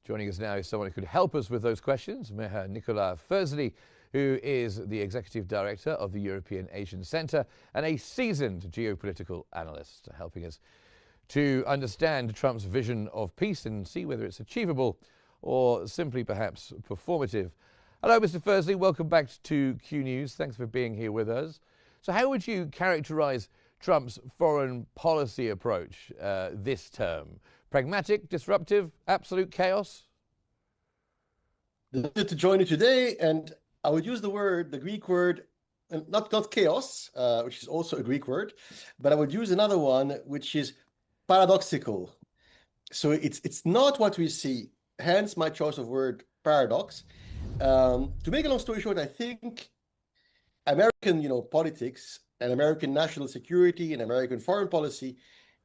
Joining us now is someone who could help us with those questions, Maher Nicolas Firzli, who is the Executive Director of the European Asian Centre and a seasoned geopolitical analyst, helping us to understand Trump's vision of peace and see whether it's achievable or simply perhaps performative. Hello, Mr. Firzli. Welcome back to Q News. Thanks for being here with us. So how would you characterize Trump's foreign policy approach this term? Pragmatic, disruptive, absolute chaos? Delighted to join you today, and I would use the Greek word, not chaos, which is also a Greek word, but I would use another one, which is paradoxical. So it's not what we see, hence my choice of word paradox. To make a long story short, I think American, politics and American national security and American foreign policy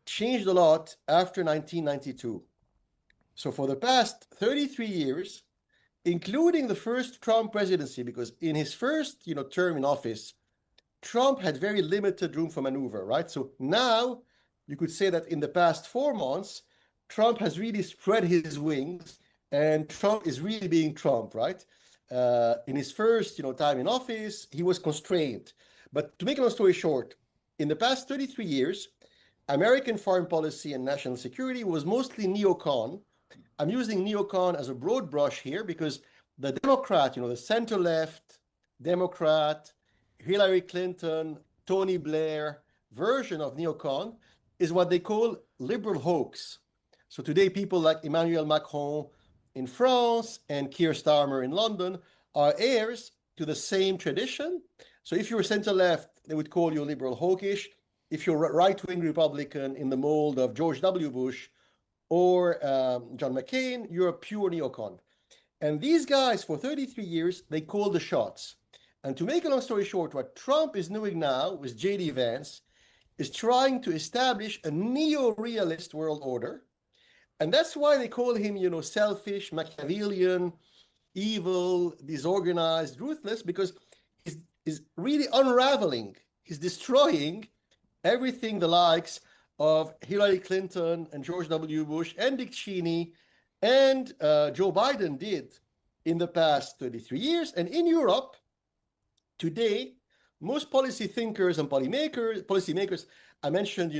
changed a lot after 1992. So for the past 33 years, including the first Trump presidency, because in his first, term in office, Trump had very limited room for maneuver, right? So now you could say that in the past 4 months, Trump has really spread his wings, and Trump is really being Trump, right? In his first, time in office, he was constrained. But to make a long story short, in the past 33 years, American foreign policy and national security was mostly neocon. I'm using neocon as a broad brush here because the Democrat, the center-left Democrat, Hillary Clinton, Tony Blair version of neocon is what they call liberal hoax. So today, people like Emmanuel Macron in France and Keir Starmer in London are heirs to the same tradition. So if you're center-left, they would call you liberal hawkish. If you're a right-wing Republican in the mold of George W. Bush or John McCain, you're a pure neocon. And these guys, for 33 years, they call the shots. And to make a long story short, what Trump is doing now with J.D. Vance is trying to establish a neo-realist world order. And that's why they call him, selfish, Machiavellian, evil, disorganized, ruthless, because he's really unraveling. He's destroying everything the likes of Hillary Clinton and George W. Bush and Dick Cheney and Joe Biden did in the past 33 years. And in Europe, today, most policy thinkers and policymakers, I mentioned,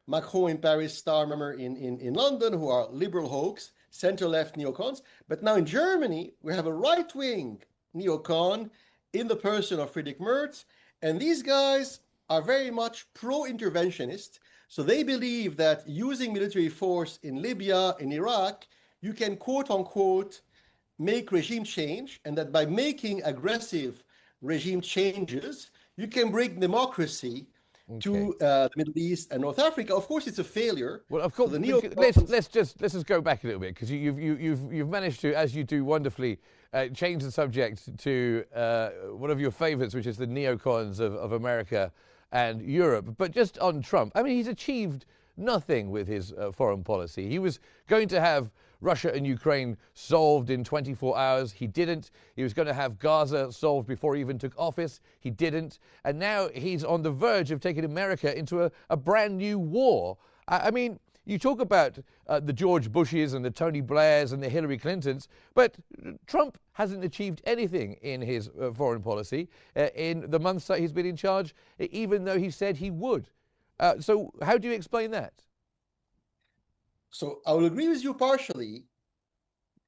Macron in Paris, Starmer in London, who are liberal hawks, center-left neocons. But now in Germany, we have a right-wing neocon in the person of Friedrich Merz. And these guys are very much pro-interventionist. So they believe that using military force in Libya, in Iraq, you can quote-unquote make regime change, and that by making aggressive regime changes, you can bring democracy to the Middle East and North Africa. Of course, it's a failure. Well, of course, let's just go back a little bit, because you've managed to, as you do wonderfully, change the subject to one of your favorites, which is the neocons of America and Europe. But just on Trump, I mean, he's achieved nothing with his foreign policy. He was going to have Russia and Ukraine solved in 24 hours. He didn't. He was going to have Gaza solved before he even took office. He didn't. And now he's on the verge of taking America into a brand new war. I mean, you talk about the George Bushes and the Tony Blairs and the Hillary Clintons, but Trump hasn't achieved anything in his foreign policy in the months that he's been in charge, even though he said he would. So how do you explain that? So I will agree with you partially.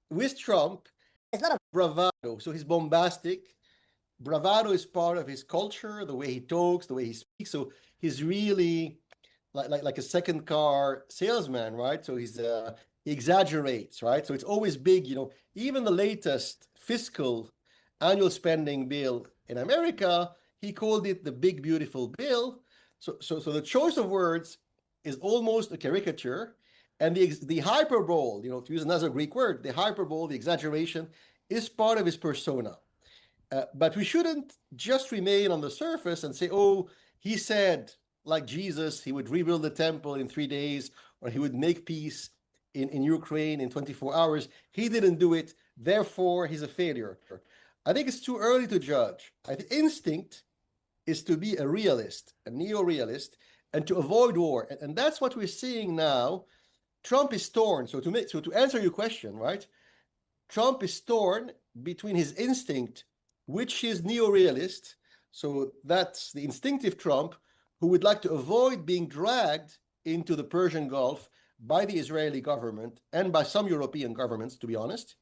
With Trump, it's not a bravado. So he's bombastic. Bravado is part of his culture, the way he talks, the way he speaks. So he's really like a second car salesman, right? So he exaggerates, right? So it's always big, even the latest fiscal annual spending bill in America, he called it the big, beautiful bill. So the choice of words is almost a caricature. And the hyperbole, to use another Greek word, the hyperbole, the exaggeration, is part of his persona. But we shouldn't just remain on the surface and say, oh, he said, like Jesus, he would rebuild the temple in 3 days, or he would make peace in Ukraine in 24 hours. He didn't do it, therefore he's a failure. I think it's too early to judge. I think instinct is to be a realist, a neo-realist, and to avoid war. And that's what we're seeing now. Trump is torn. So to answer your question, right? Trump is torn between his instinct, which is neo-realist, so that's the instinctive Trump, who would like to avoid being dragged into the Persian Gulf by the Israeli government and by some European governments, to be honest,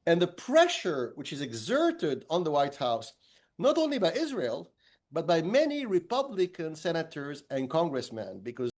and the pressure which is exerted on the White House, not only by Israel, but by many Republican senators and congressmen, because